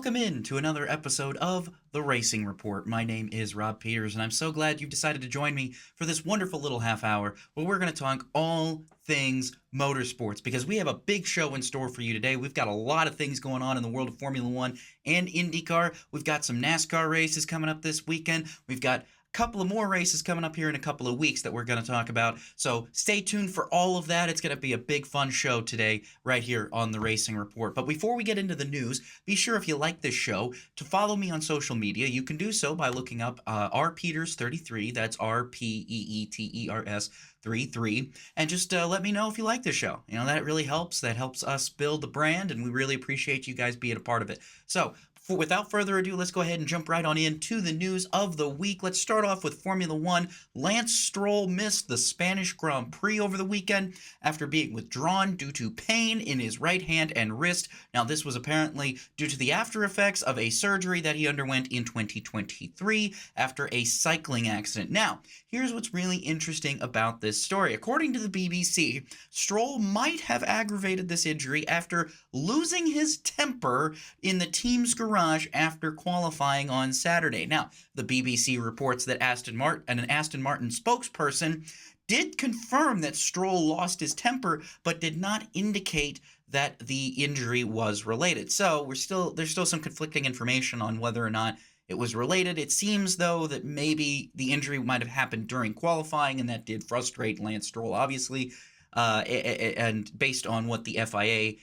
Welcome in to another episode of The Racing Report. My name is Rob Peeters, and I'm so glad you've decided to join me for this wonderful little half hour where we're going to talk all things motorsports, because we have a big show in store for you today. We've got a lot of things going on in the world of Formula One and IndyCar. We've got some NASCAR races coming up this weekend. We've got couple of more races coming up here in a couple of weeks that we're going to talk about. So stay tuned for all of that. It's going to be a big fun show today right here on the Racing Report. But before we get into the news, be sure if you like this show to follow me on social media. You can do so by looking up rpeeters33. That's RPEETERS 33, and just let me know if you like the show. You know, that really helps. That helps us build the brand, and we really appreciate you guys being a part of it. So without further ado, let's go ahead and jump right on into the news of the week. Let's start off with Formula One. Lance Stroll missed the Spanish Grand Prix over the weekend after being withdrawn due to pain in his right hand and wrist. Now, this was apparently due to the after effects of a surgery that he underwent in 2023 after a cycling accident. Now, here's what's really interesting about this story. According to the BBC, Stroll might have aggravated this injury after losing his temper in the team's garage after qualifying on Saturday. Now, the BBC reports that an Aston Martin spokesperson did confirm that Stroll lost his temper, but did not indicate that the injury was related. So there's still some conflicting information on whether or not it was related. It seems, though, that maybe the injury might have happened during qualifying, and that did frustrate Lance Stroll, obviously. And based on what the FIA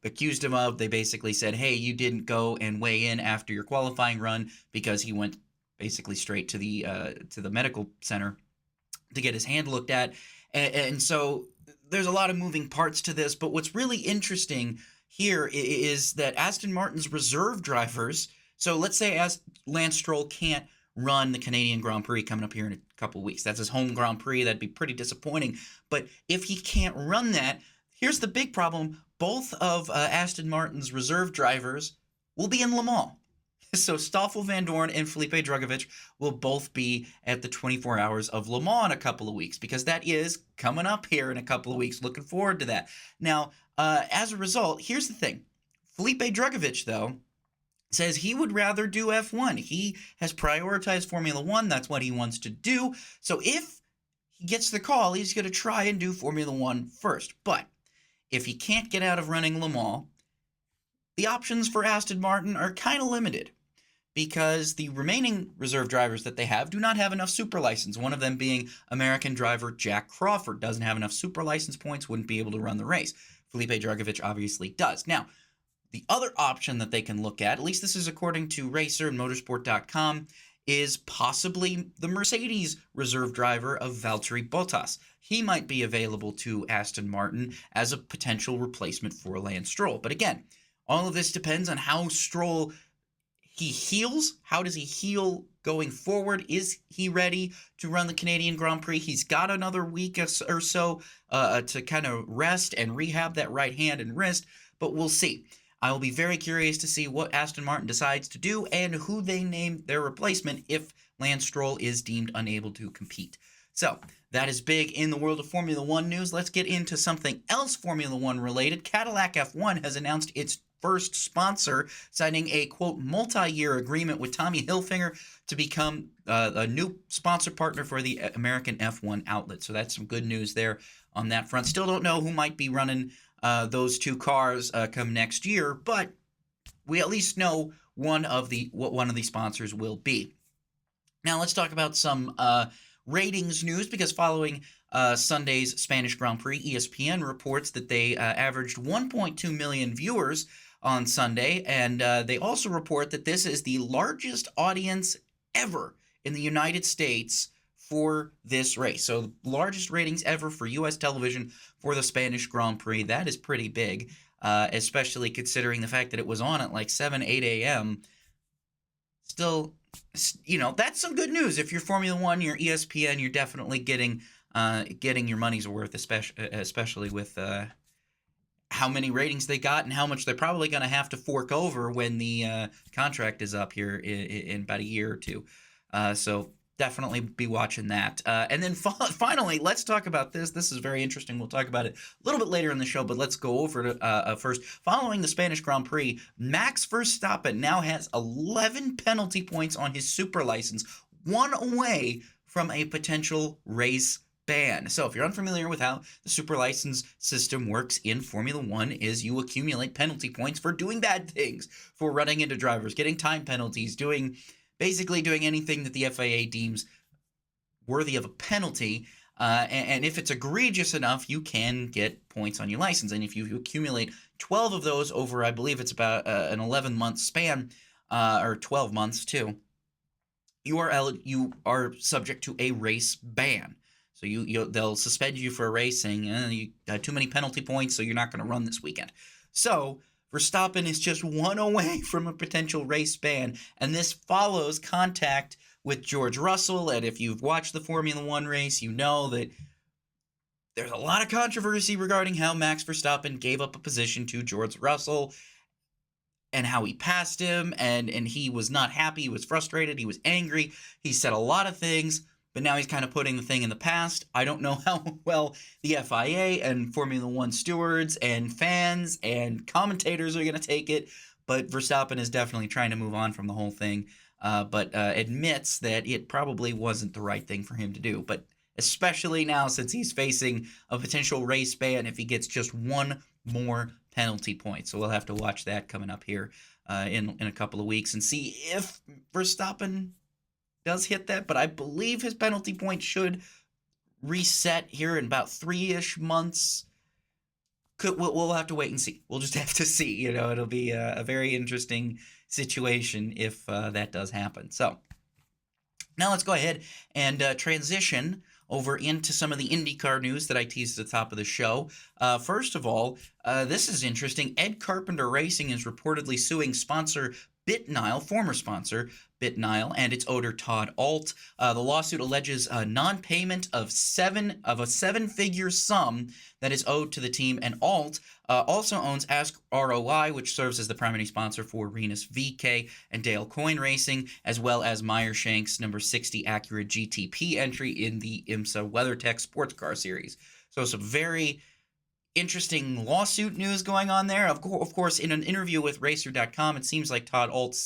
accused him of, they basically said, hey, you didn't go and weigh in after your qualifying run, because he went basically straight to the medical center to get his hand looked at. And so there's a lot of moving parts to this, but what's really interesting here is that Aston Martin's reserve drivers, so let's say as Lance Stroll can't run the Canadian Grand Prix coming up here in a couple of weeks. That's his home Grand Prix. That'd be pretty disappointing. But if he can't run that, here's the big problem. Both of Aston Martin's reserve drivers will be in Le Mans. So Stoffel Van Dorn and Felipe Drugovich will both be at the 24 Hours of Le Mans in a couple of weeks, because that is coming up here in a couple of weeks. Looking forward to that. Now, as a result, here's the thing. Felipe Drugovich, though, says he would rather do F1. He has prioritized Formula One. That's what he wants to do. So if he gets the call, he's going to try and do Formula One first. But if he can't get out of running Le Mans, the options for Aston Martin are kind of limited, because the remaining reserve drivers that they have do not have enough super license. One of them being American driver Jack Crawford doesn't have enough super license points, wouldn't be able to run the race. Felipe Drugovich obviously does. Now, the other option that they can look at least this is according to Racer and Motorsport.com, is possibly the Mercedes reserve driver of Valtteri Bottas. He might be available to Aston Martin as a potential replacement for Lance Stroll. But again, all of this depends on how Stroll he heals. How does he heal going forward? Is he ready to run the Canadian Grand Prix? He's got another week or so to kind of rest and rehab that right hand and wrist, but we'll see. I will be very curious to see what Aston Martin decides to do and who they name their replacement if Lance Stroll is deemed unable to compete. So that is big in the world of Formula One news. Let's get into something else Formula One related. Cadillac F1 has announced its first sponsor, signing a, quote, multi-year agreement with Tommy Hilfiger to become a new sponsor partner for the American F1 outlet. So that's some good news there on that front. Still don't know who might be running those two cars come next year, but we at least know what one of the sponsors will be. Now let's talk about some ratings news, because following Sunday's Spanish Grand Prix, ESPN reports that they averaged 1.2 million viewers on Sunday, and they also report that this is the largest audience ever in the United States for this race. So the largest ratings ever for U.S. television for the Spanish Grand Prix. That is pretty big, especially considering the fact that it was on at like 8 a.m. Still, you know, that's some good news. If you're Formula One, you're ESPN, you're definitely getting your money's worth, especially with how many ratings they got and how much they're probably going to have to fork over when the contract is up here in about a year or two. So definitely be watching that. And then finally, let's talk about this. This is very interesting. We'll talk about it a little bit later in the show, but let's go over it first. Following the Spanish Grand Prix, Max Verstappen now has 11 penalty points on his super license, one away from a potential race ban. So if you're unfamiliar with how the super license system works in Formula One, is you accumulate penalty points for doing bad things, for running into drivers, getting time penalties, basically doing anything that the FIA deems worthy of a penalty. And if it's egregious enough, you can get points on your license. And if you accumulate 12 of those over, I believe it's about an 11-month span, or 12 months too, you are subject to a race ban. So they'll suspend you for a race, saying you got too many penalty points, so you're not going to run this weekend. So Verstappen is just one away from a potential race ban, and this follows contact with George Russell. And if you've watched the Formula One race, you know that there's a lot of controversy regarding how Max Verstappen gave up a position to George Russell and how he passed him, and he was not happy, he was frustrated, he was angry, he said a lot of things, but now he's kind of putting the thing in the past. I don't know how well the FIA and Formula One stewards and fans and commentators are going to take it, but Verstappen is definitely trying to move on from the whole thing, but admits that it probably wasn't the right thing for him to do. But especially now, since he's facing a potential race ban if he gets just one more penalty point. So we'll have to watch that coming up here in a couple of weeks and see if Verstappen does hit that. But I believe his penalty point should reset here in about 3-ish months. We'll have to wait and see. We'll just have to see. It'll be a very interesting situation if that does happen. So now let's go ahead and transition over into some of the IndyCar news that I teased at the top of the show. First of all, this is interesting. Ed Carpenter Racing is reportedly suing sponsor BitNile, former sponsor BitNile, and its owner Todd Alt. The lawsuit alleges non-payment of a seven-figure sum that is owed to the team, and Alt also owns Ask ROI, which serves as the primary sponsor for Renus VK and Dale Coyne Racing, as well as Meyer Shank's number 60 Acura GTP entry in the IMSA WeatherTech Sports Car Series. So some very interesting lawsuit news going on there. Of course, in an interview with Racer.com, it seems like Todd Alt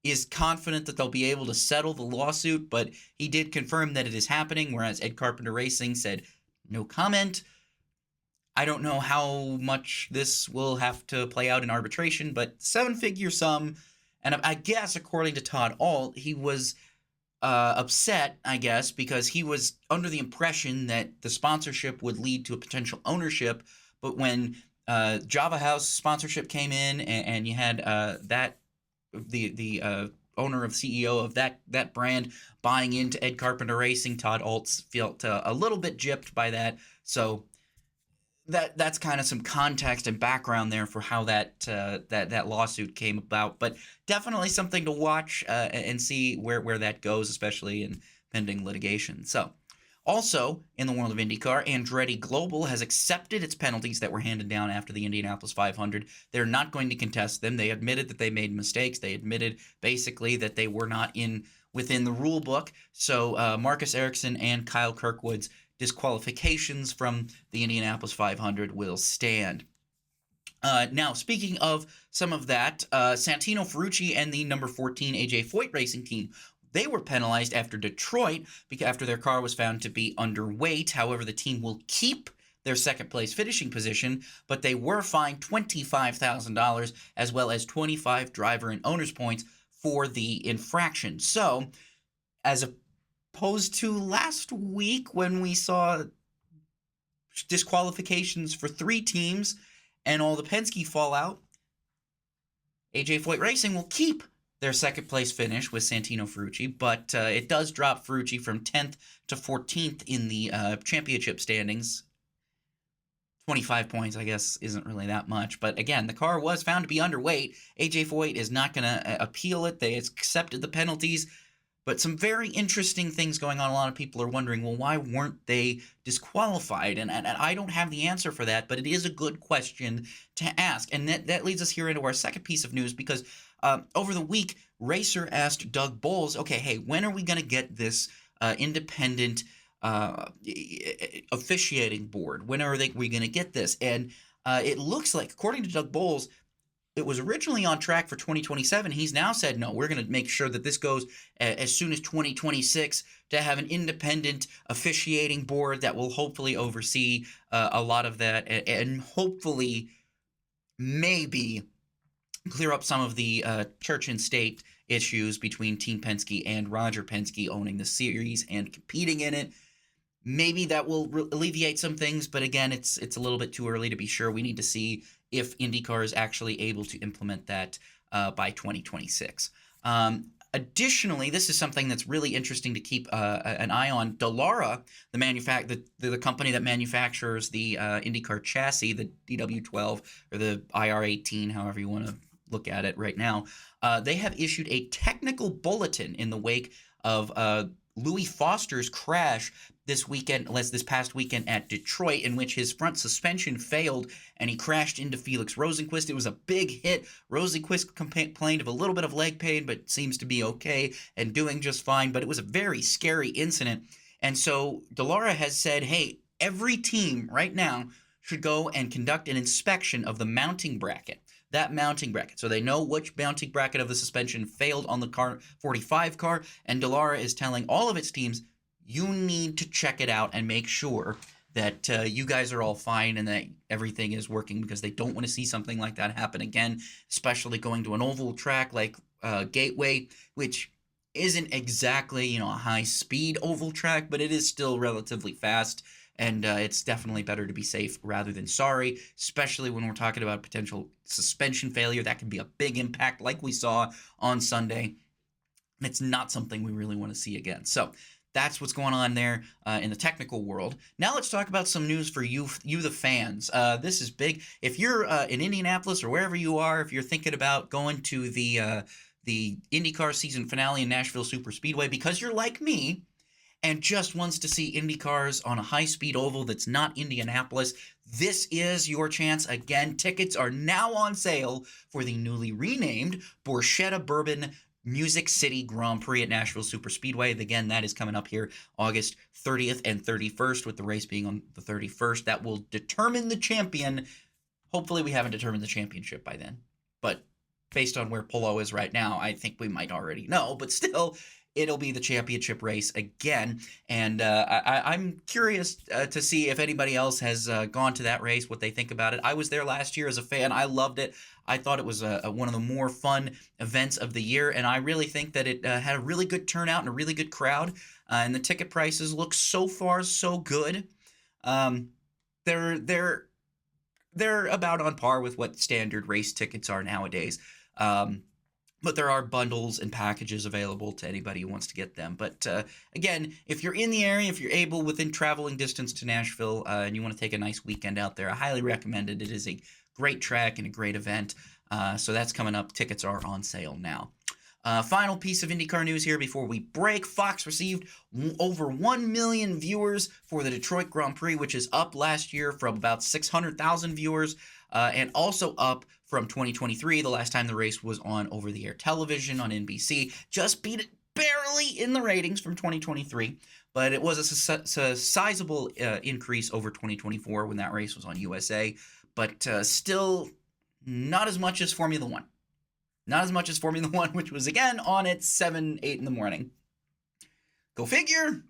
is confident that they'll be able to settle the lawsuit, but he did confirm that it is happening, whereas Ed Carpenter Racing said no comment. I don't know how much this will have to play out in arbitration, but seven-figure sum, and I guess according to Todd Alt, he was upset, I guess, because he was under the impression that the sponsorship would lead to a potential ownership, but when Java House sponsorship came in and you had the owner of CEO of that brand buying into Ed Carpenter Racing, Todd Alt felt a little bit gypped by that. So that's kind of some context and background there for how that lawsuit came about. But definitely something to watch and see where that goes, especially in pending litigation. So also in the world of IndyCar, Andretti Global has accepted its penalties that were handed down after the Indianapolis 500. They're not going to contest them. They admitted that they made mistakes. They admitted basically that they were not within the rule book. So Marcus Ericsson and Kyle Kirkwood's disqualifications from the Indianapolis 500 will stand. Now, speaking of some of that, Santino Ferrucci and the number 14 AJ Foyt Racing team, they were penalized after Detroit after their car was found to be underweight. However, the team will keep their second-place finishing position, but they were fined $25,000 as well as 25 driver and owner's points for the infraction. So, as opposed to last week when we saw disqualifications for 3 teams and all the Penske fallout, AJ Foyt Racing will keep their second-place finish with Santino Ferrucci, but it does drop Ferrucci from 10th to 14th in the championship standings. 25 points, I guess, isn't really that much. But again, the car was found to be underweight. AJ Foyt is not going to appeal it. They accepted the penalties. But some very interesting things going on. A lot of people are wondering, well, why weren't they disqualified? And I don't have the answer for that, but it is a good question to ask. And that leads us here into our second piece of news, because Over the week, Racer asked Doug Bowles, okay, hey, when are we going to get this independent officiating board? When are we going to get this? And it looks like, according to Doug Bowles, it was originally on track for 2027. He's now said, no, we're going to make sure that this goes as soon as 2026 to have an independent officiating board that will hopefully oversee a lot of that and hopefully maybe clear up some of the church and state issues between Team Penske and Roger Penske owning the series and competing in it. Maybe that will alleviate some things, but again, it's a little bit too early to be sure. We need to see if IndyCar is actually able to implement that by 2026. Additionally, this is something that's really interesting to keep an eye on. Dallara, the company that manufactures the IndyCar chassis, the DW12 or the IR18, however you want to look at it right now, they have issued a technical bulletin in the wake of Louis Foster's crash this past weekend at Detroit, in which his front suspension failed and he crashed into Felix Rosenqvist. It was a big hit. Rosenqvist complained of a little bit of leg pain, but seems to be okay and doing just fine. But it was a very scary incident. And so Dallara has said, hey, every team right now should go and conduct an inspection of the mounting bracket. That mounting bracket. So they know which mounting bracket of the suspension failed on the car 45 car. And Dallara is telling all of its teams, you need to check it out and make sure that you guys are all fine and that everything is working, because they don't want to see something like that happen again, especially going to an oval track like Gateway, which isn't exactly, a high-speed oval track, but it is still relatively fast. And it's definitely better to be safe rather than sorry, especially when we're talking about potential suspension failure. That can be a big impact like we saw on Sunday. And it's not something we really want to see again. So that's what's going on there in the technical world. Now let's talk about some news for you the fans. This is big. If you're in Indianapolis or wherever you are, if you're thinking about going to the IndyCar season finale in Nashville Superspeedway, because you're like me, and just wants to see Indy cars on a high-speed oval that's not Indianapolis, this is your chance. Again, tickets are now on sale for the newly renamed Borchetta Bourbon Music City Grand Prix at Nashville Superspeedway. Again, that is coming up here August 30th and 31st, with the race being on the 31st. That will determine the champion. Hopefully we haven't determined the championship by then. But based on where Palou is right now, I think we might already know. But still, it'll be the championship race again. And I'm curious to see if anybody else has gone to that race, what they think about it. I was there last year as a fan. I loved it. I thought it was one of the more fun events of the year. And I really think that it had a really good turnout and a really good crowd. And the ticket prices look so far so good. They're about on par with what standard race tickets are nowadays. But there are bundles and packages available to anybody who wants to get them. But again, if you're in the area, if you're able within traveling distance to Nashville and you want to take a nice weekend out there, I highly recommend it. It is a great track and a great event. So that's coming up. Tickets are on sale now. Final piece of IndyCar news here before we break. Fox received over 1 million viewers for the Detroit Grand Prix, which is up last year from about 600,000 viewers. And also up from 2023, the last time the race was on over-the-air television on NBC. Just beat it barely in the ratings from 2023, but it was a sizable increase over 2024 when that race was on USA, but still not as much as Formula One. Not as much as Formula One, which was, again, on at 7, 8 in the morning. Go figure,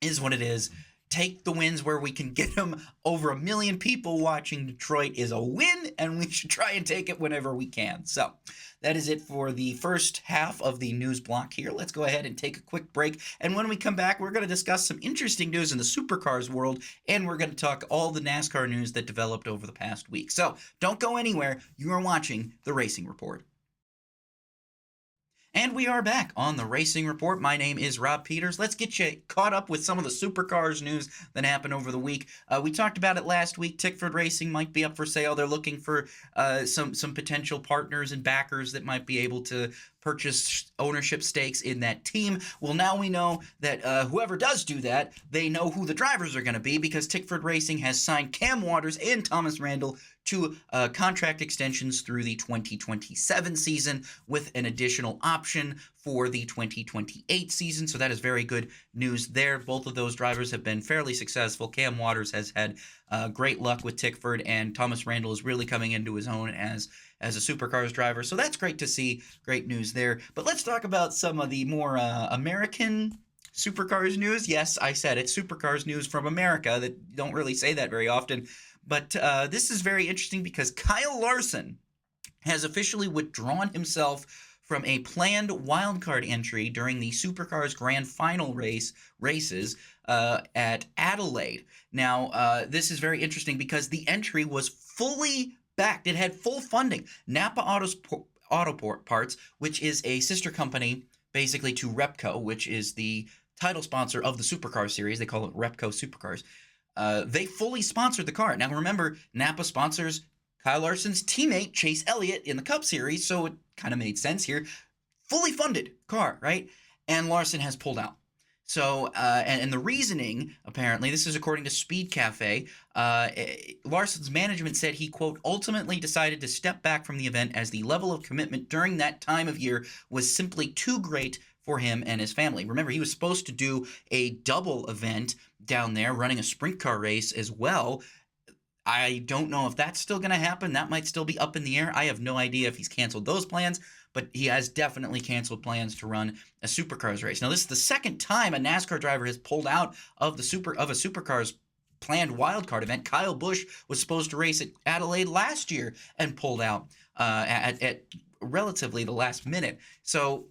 is what it is. Take the wins where we can get them. Over 1 million people watching Detroit is a win, and we should try and take it whenever we can. So that is it for the first half of the news block here. Let's go ahead and take a quick break. And when we come back, we're going to discuss some interesting news in the Supercars world, and we're going to talk all the NASCAR news that developed over the past week. So don't go anywhere. You are watching The Racing Report. And we are back on The Racing Report. My name is Rob Peeters. Let's get you caught up with some of the Supercars news that happened over the week. We talked about it last week. Tickford Racing might be up for sale. They're looking for some potential partners and backers that might be able to purchase ownership stakes in that team. Well, now we know that whoever does do that, they know who the drivers are going to be, because Tickford Racing has signed Cam Waters and Thomas Randall to contract extensions through the 2027 season, with an additional option for the 2028 season. So that is very good news there. Both of those drivers have been fairly successful. Cam Waters has had great luck with Tickford, and Thomas Randall is really coming into his own as a Supercars driver. So that's great to see. Great news there. But let's talk about some of the more American Supercars news. Yes, I said it. Supercars news from America. That don't really say that very often. But this is very interesting because Kyle Larson has officially withdrawn himself from a planned wildcard entry during the Supercars Grand Final races at Adelaide. Now, this is very interesting because the entry was fully backed. It had full funding. Napa Auto Parts, which is a sister company basically to Repco, which is the title sponsor of the Supercars series. They call it Repco Supercars. They fully sponsored the car. Now, remember, Napa sponsors Kyle Larson's teammate, Chase Elliott, in the Cup Series, so it kind of made sense here. Fully funded car, right? And Larson has pulled out. So, and the reasoning, apparently, this is according to Speed Cafe, Larson's management said he, quote, ultimately decided to step back from the event as the level of commitment during that time of year was simply too great for him and his family. Remember, he was supposed to do a double event down there, running a sprint car race as well. I don't know if that's still going to happen. That might still be up in the air. I have no idea if he's canceled those plans, but he has definitely canceled plans to run a Supercars race. Now, this is the second time a NASCAR driver has pulled out of a Supercars planned wildcard event. Kyle Busch was supposed to race at Adelaide last year and pulled out at relatively the last minute. So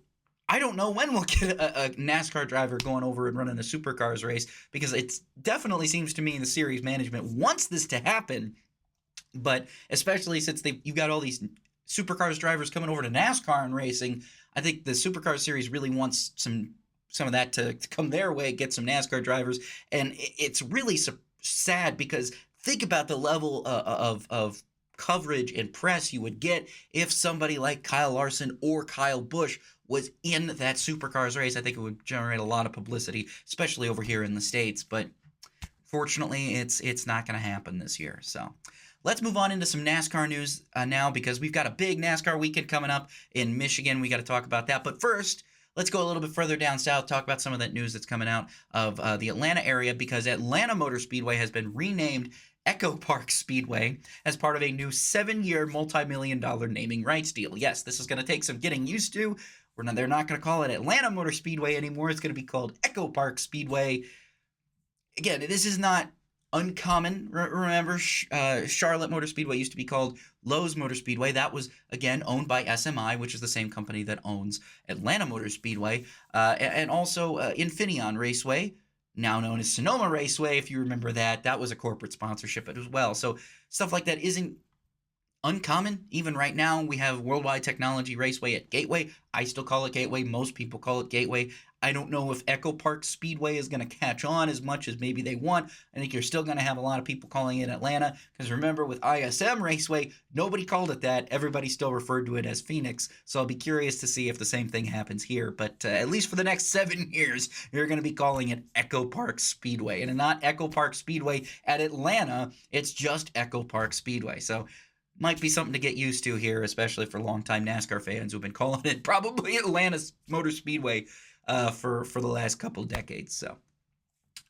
I don't know when we'll get a NASCAR driver going over and running a Supercars race, because it definitely seems to me the series management wants this to happen, but especially since you've got all these Supercars drivers coming over to NASCAR and racing, I think the Supercars series really wants some of that to come their way, get some NASCAR drivers, and it's really sad because think about the level of coverage and press you would get if somebody like Kyle Larson or Kyle Busch was in that Supercars race. I think it would generate a lot of publicity, especially over here in the States. But fortunately, it's not going to happen this year. So let's move on into some NASCAR news now, because we've got a big NASCAR weekend coming up in Michigan. We got to talk about that. But first, let's go a little bit further down south, talk about some of that news that's coming out of the Atlanta area, because Atlanta Motor Speedway has been renamed Echo Park Speedway as part of a new 7-year multi-million-dollar naming rights deal. Yes, this is going to take some getting used to. They're not going to call it Atlanta Motor Speedway anymore. It's going to be called Echo Park Speedway. Again, this is not uncommon. Remember, Charlotte Motor Speedway used to be called Lowe's Motor Speedway. That was, again, owned by SMI, which is the same company that owns Atlanta Motor Speedway. And also Infineon Raceway, now known as Sonoma Raceway, if you remember that. That was a corporate sponsorship as well. So stuff like that isn't uncommon. Even right now, we have Worldwide Technology Raceway at Gateway. I still call it Gateway. Most people call it Gateway. I don't know if Echo Park Speedway is going to catch on as much as maybe they want. I think you're still going to have a lot of people calling it Atlanta, because remember, with ISM Raceway, nobody called it that. Everybody still referred to it as Phoenix. So I'll be curious to see if the same thing happens here. But at least for the next 7 years, you're going to be calling it Echo Park Speedway. And not Echo Park Speedway at Atlanta. It's just Echo Park Speedway. So might be something to get used to here, especially for longtime NASCAR fans who've been calling it probably Atlanta Motor Speedway for the last couple of decades. So,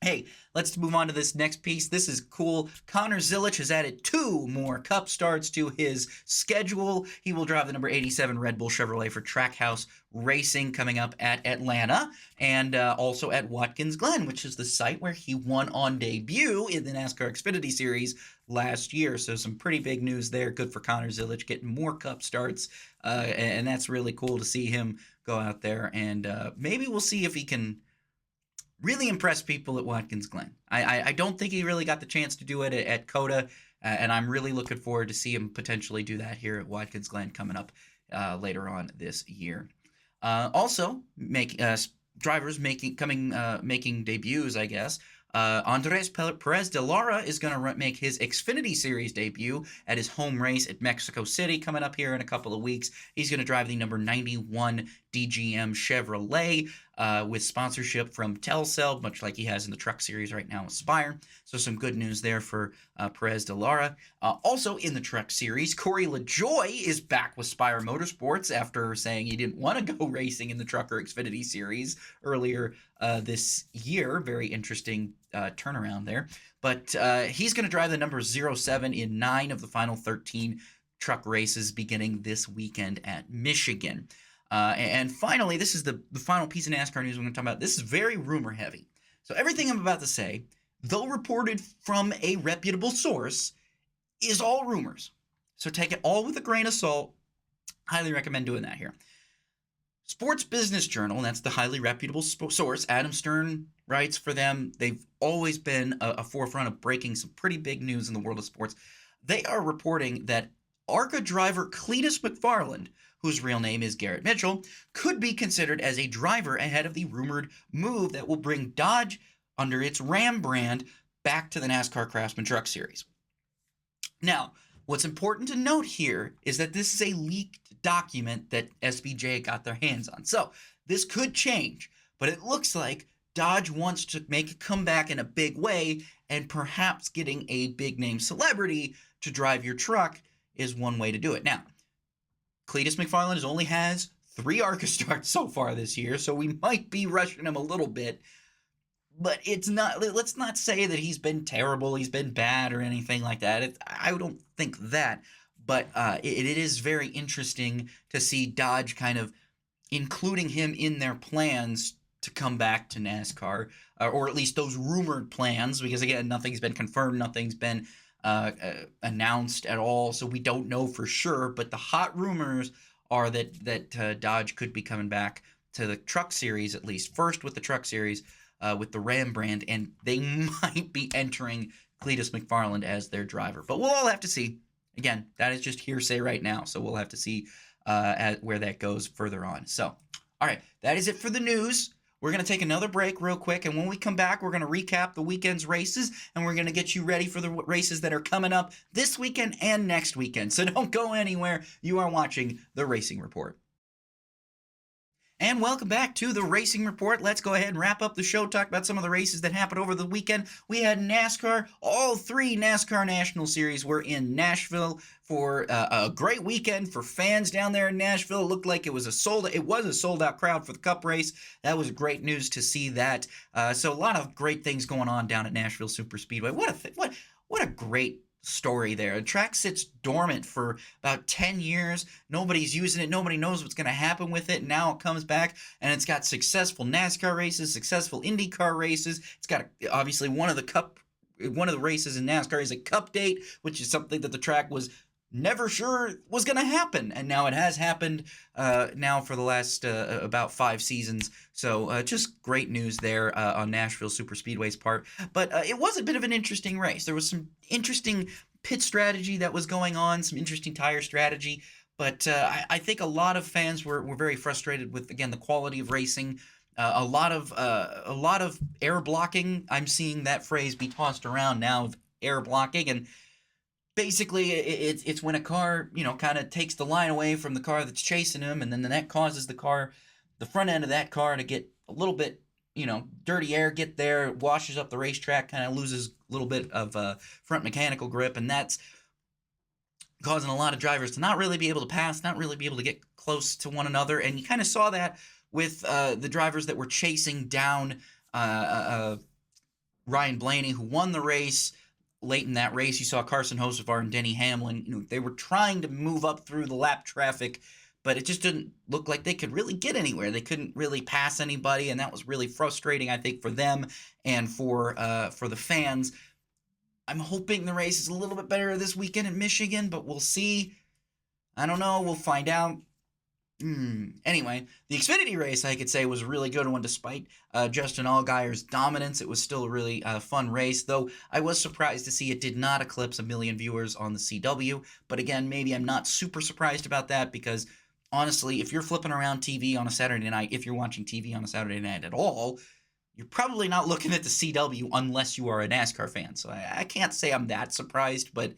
hey, let's move on to this next piece. This is cool. Connor Zilisch has added 2 more Cup starts to his schedule. He will drive the number 87 Red Bull Chevrolet for Trackhouse Racing coming up at Atlanta, and also at Watkins Glen, which is the site where he won on debut in the NASCAR Xfinity Series last year. So some pretty big news there. Good for Connor Zilisch getting more Cup starts, and that's really cool to see him go out there, and maybe we'll see if he can really impress people at Watkins Glen. I don't think he really got the chance to do it at COTA, and I'm really looking forward to see him potentially do that here at Watkins Glen coming up later on this year. Also, drivers making debuts, I guess. Andres Perez de Lara is going to make his Xfinity Series debut at his home race at Mexico City coming up here in a couple of weeks. He's going to drive the number 91 DGM Chevrolet with sponsorship from Telcel, much like he has in the Truck Series right now with Spire. So some good news there for Perez de Lara. Also in the Truck Series, Corey LaJoie is back with Spire Motorsports after saying he didn't want to go racing in the Trucker Xfinity Series earlier this year. Very interesting turnaround there. But he's going to drive the number 07 in 9 of the final 13 truck races beginning this weekend at Michigan. And finally, this is the final piece of NASCAR news we're going to talk about. This is very rumor heavy. So everything I'm about to say, though reported from a reputable source, is all rumors. So take it all with a grain of salt. Highly recommend doing that here. Sports Business Journal, that's the highly reputable source. Adam Stern writes for them. They've always been a forefront of breaking some pretty big news in the world of sports. They are reporting that ARCA driver Cletus McFarland, whose real name is Garrett Mitchell, could be considered as a driver ahead of the rumored move that will bring Dodge under its Ram brand back to the NASCAR Craftsman Truck Series. Now, what's important to note here is that this is a leaked document that SBJ got their hands on. So this could change, but it looks like Dodge wants to make a comeback in a big way, and perhaps getting a big name celebrity to drive your truck is one way to do it. Now, Cletus McFarland only has 3 ARCA starts so far this year, so we might be rushing him a little bit. But it's not. Let's not say that he's been terrible, he's been bad, or anything like that. I don't think that. But it is very interesting to see Dodge kind of including him in their plans to come back to NASCAR, or at least those rumored plans, because again, nothing's been confirmed, nothing's been announced at all, so we don't know for sure. But the hot rumors are that Dodge could be coming back to the Truck Series, at least first with the Truck Series, with the Ram brand, and they might be entering Cletus McFarland as their driver. But we'll all have to see. Again, that is just hearsay right now, so we'll have to see where that goes further on. So, all right, that is it for the news. We're going to take another break real quick, and when we come back, we're going to recap the weekend's races, and we're going to get you ready for the races that are coming up this weekend and next weekend. So don't go anywhere. You are watching The Racing Report. And welcome back to The Racing Report. Let's go ahead and wrap up the show, talk about some of the races that happened over the weekend. We had NASCAR. All 3 NASCAR National Series were in Nashville for a great weekend for fans down there in Nashville. It looked like it was a sold-out crowd for the Cup race. That was great news to see that. So a lot of great things going on down at Nashville Superspeedway. What a great story there. The track sits dormant for about 10 years. Nobody's using it. Nobody knows what's going to happen with it. And now it comes back, and it's got successful NASCAR races, successful IndyCar races. It's got obviously one of the races in NASCAR is a Cup date, which is something that the track was never sure was going to happen, and now it has happened now for the last about 5 seasons. So just great news there on Nashville Superspeedway's part. But it was a bit of an interesting race. There was some interesting pit strategy that was going on, some interesting tire strategy. But I think a lot of fans were very frustrated with, again, the quality of racing. A lot of air blocking. I'm seeing that phrase be tossed around now, of air blocking, and basically, it's when a car, kind of takes the line away from the car that's chasing him, and then that causes the front end of that car to get a little bit, dirty air get there, it washes up the racetrack, kind of loses a little bit of front mechanical grip, and that's causing a lot of drivers to not really be able to pass, not really be able to get close to one another, and you kind of saw that with the drivers that were chasing down Ryan Blaney, who won the race. Late in that race, you saw Carson Hocevar and Denny Hamlin. They were trying to move up through the lap traffic, but it just didn't look like they could really get anywhere. They couldn't really pass anybody, and that was really frustrating, I think, for them and for the fans. I'm hoping the race is a little bit better this weekend in Michigan, but we'll see. I don't know. We'll find out. Anyway, the Xfinity race, I could say, was a really good one despite Justin Allgaier's dominance. It was still a really fun race, though I was surprised to see it did not eclipse 1 million viewers on the CW. But again, maybe I'm not super surprised about that because, honestly, if you're flipping around TV on a Saturday night, if you're watching TV on a Saturday night at all, you're probably not looking at the CW unless you are a NASCAR fan. So I can't say I'm that surprised, but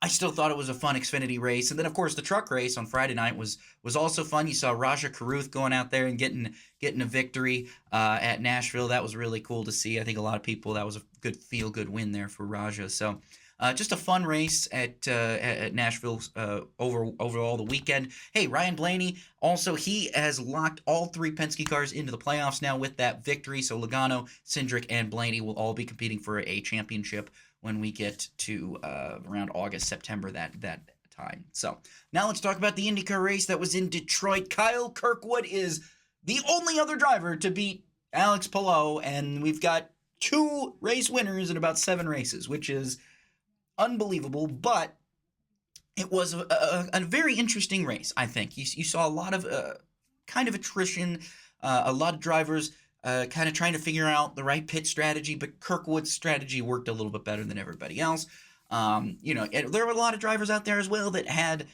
I still thought it was a fun Xfinity race. And then, of course, the truck race on Friday night was also fun. You saw Raja Carruth going out there and getting a victory at Nashville. That was really cool to see. I think a lot of people, that was a good feel-good win there for Raja. So just a fun race at Nashville overall the weekend. Hey, Ryan Blaney, also, he has locked all 3 Penske cars into the playoffs now with that victory. So Logano, Cindric, and Blaney will all be competing for a championship when we get to around August, September, that time. So now let's talk about the IndyCar race that was in Detroit. Kyle Kirkwood is the only other driver to beat Alex Palou, and we've got 2 race winners in about 7 races, which is unbelievable, but it was a very interesting race, I think. You saw a lot of kind of attrition, a lot of drivers kind of trying to figure out the right pit strategy, but Kirkwood's strategy worked a little bit better than everybody else. There were a lot of drivers out there as well that had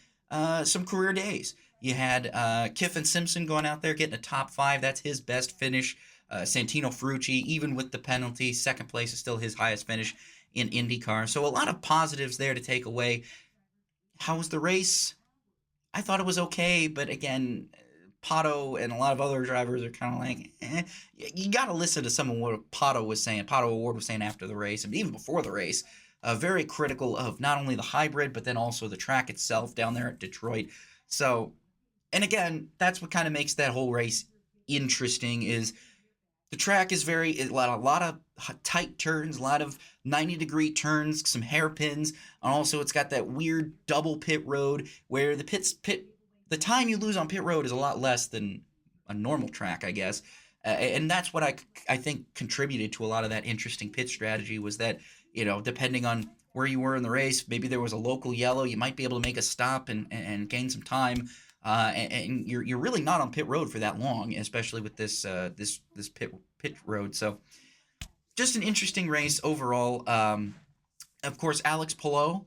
some career days. You had Kiffin Simpson going out there getting a top 5. That's his best finish. Santino Ferrucci, even with the penalty, second place is still his highest finish in IndyCar. So a lot of positives there to take away. How was the race? I thought it was okay, but again, Pato and a lot of other drivers are kind of like, you got to listen to some of what Pato was saying. Pato O'Ward was saying after the race, and even before the race, very critical of not only the hybrid, but then also the track itself down there at Detroit. So, and again, that's what kind of makes that whole race interesting is the track is a lot of tight turns, a lot of 90-degree turns, some hairpins, and also it's got that weird double pit road where the time you lose on pit road is a lot less than a normal track, I guess. And that's what I think contributed to a lot of that interesting pit strategy was that, depending on where you were in the race, maybe there was a local yellow, you might be able to make a stop and gain some time. And you're really not on pit road for that long, especially with this pit road. So just an interesting race overall. Of course, Alex Palou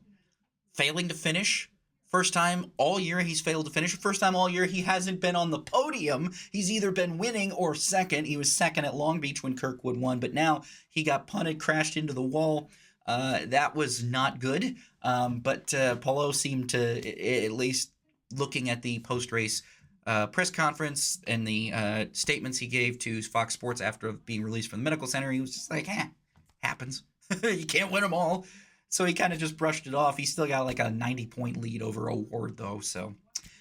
failing to finish. First time all year he's failed to finish. First time all year he hasn't been on the podium. He's either been winning or second. He was second at Long Beach when Kirkwood won, but now he got punted, crashed into the wall. That was not good. But Palou seemed to, at least looking at the post-race press conference and the statements he gave to Fox Sports after being released from the medical center, he was just like, happens. You can't win them all. So he kind of just brushed it off. He still got like a 90-point lead over O'Ward, though. So,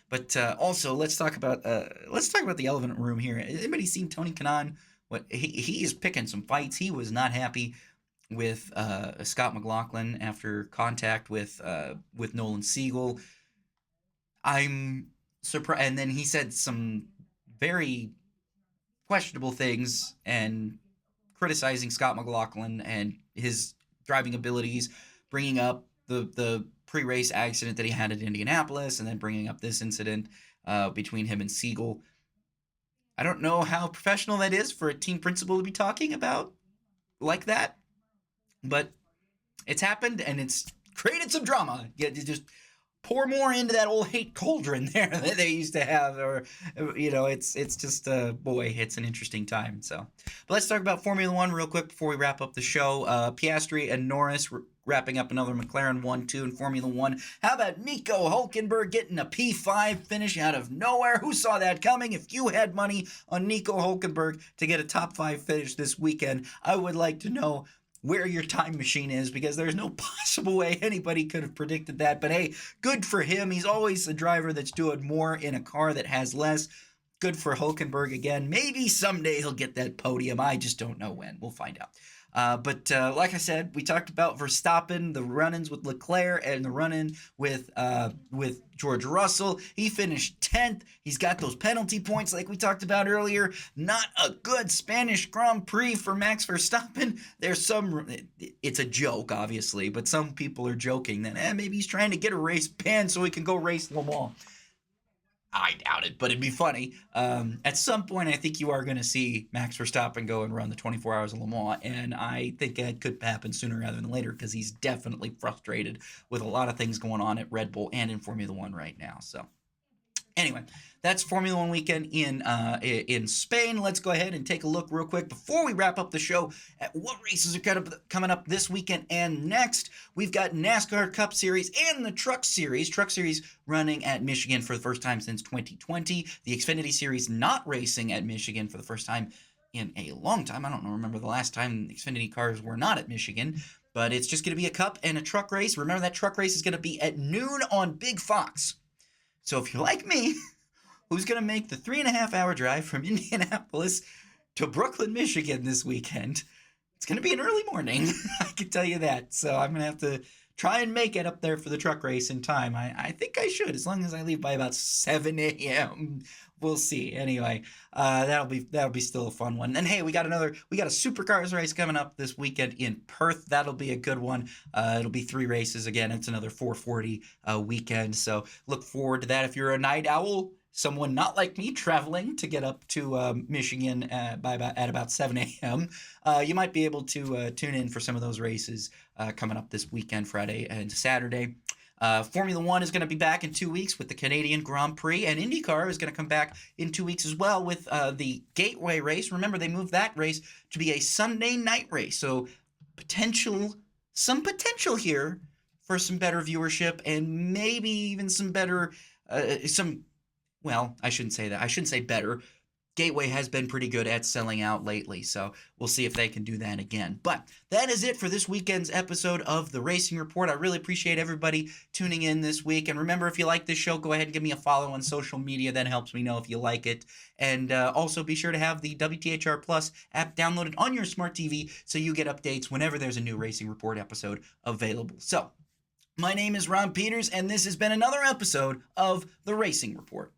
but also let's talk about the elephant room here. Anybody seen Tony Kanaan? What he is picking some fights. He was not happy with Scott McLaughlin after contact with Nolan Siegel. I'm surprised, and then he said some very questionable things and criticizing Scott McLaughlin and his driving abilities, bringing up the pre-race accident that he had at Indianapolis, and then bringing up this incident between him and Siegel. I don't know how professional that is for a team principal to be talking about like that, but it's happened, and it's created some drama. You just pour more into that old hate cauldron there that they used to have, or it's just boy, it's an interesting time. So, but let's talk about Formula One real quick before we wrap up the show. Piastri and Norris wrapping up another McLaren 1-2 in Formula One. How about Nico Hulkenberg getting a P5 finish out of nowhere? Who saw that coming? If you had money on Nico Hulkenberg to get a top 5 finish this weekend, I would like to know where your time machine is, because there's no possible way anybody could have predicted that. But hey, good for him. He's always a driver that's doing more in a car that has less. Good for Hulkenberg again. Maybe someday he'll get that podium. I just don't know when. We'll find out. But like I said, we talked about Verstappen, the run-ins with Leclerc, and the run-in with George Russell. He finished 10th. He's got those penalty points like we talked about earlier. Not a good Spanish Grand Prix for Max Verstappen. It's a joke, obviously, but some people are joking that maybe he's trying to get a race banned so he can go race Le Mans. I doubt it, but it'd be funny. At some point, I think you are going to see Max Verstappen go and run the 24 Hours of Le Mans, and I think that could happen sooner rather than later because he's definitely frustrated with a lot of things going on at Red Bull and in Formula One right now. So, Anyway, that's Formula One weekend in Spain. Let's go ahead and take a look real quick before we wrap up the show at what races are coming up this weekend and next. We've got NASCAR Cup Series and the Truck Series. Truck Series running at Michigan for the first time since 2020. The Xfinity Series not racing at Michigan for the first time in a long time. I don't remember the last time Xfinity cars were not at Michigan. But it's just going to be a Cup and a truck race. Remember, that truck race is going to be at noon on Big Fox. So if you're like me, who's going to make the 3.5-hour drive from Indianapolis to Brooklyn, Michigan this weekend, it's going to be an early morning. I can tell you that. So I'm going to have to try and make it up there for the truck race in time. I think I should, as long as I leave by about 7 a.m. We'll see. Anyway, that'll be still a fun one. And hey, we got a Supercars race coming up this weekend in Perth. That'll be a good one. It'll be 3 races again. It's another 440 weekend. So look forward to that. If you're a night owl, someone not like me traveling to get up to Michigan at about 7 a.m., you might be able to tune in for some of those races coming up this weekend, Friday and Saturday. Formula One is going to be back in 2 weeks with the Canadian Grand Prix, and IndyCar is going to come back in 2 weeks as well with the Gateway race. Remember, they moved that race to be a Sunday night race, so some potential here for some better viewership and maybe even some better, well, I shouldn't say that. I shouldn't say better. Gateway has been pretty good at selling out lately, so we'll see if they can do that again. But that is it for this weekend's episode of The Racing Report. I really appreciate everybody tuning in this week. And remember, if you like this show, go ahead and give me a follow on social media. That helps me know if you like it. And also be sure to have the WTHR Plus app downloaded on your smart TV so you get updates whenever there's a new Racing Report episode available. So, my name is Rob Peeters, and this has been another episode of The Racing Report.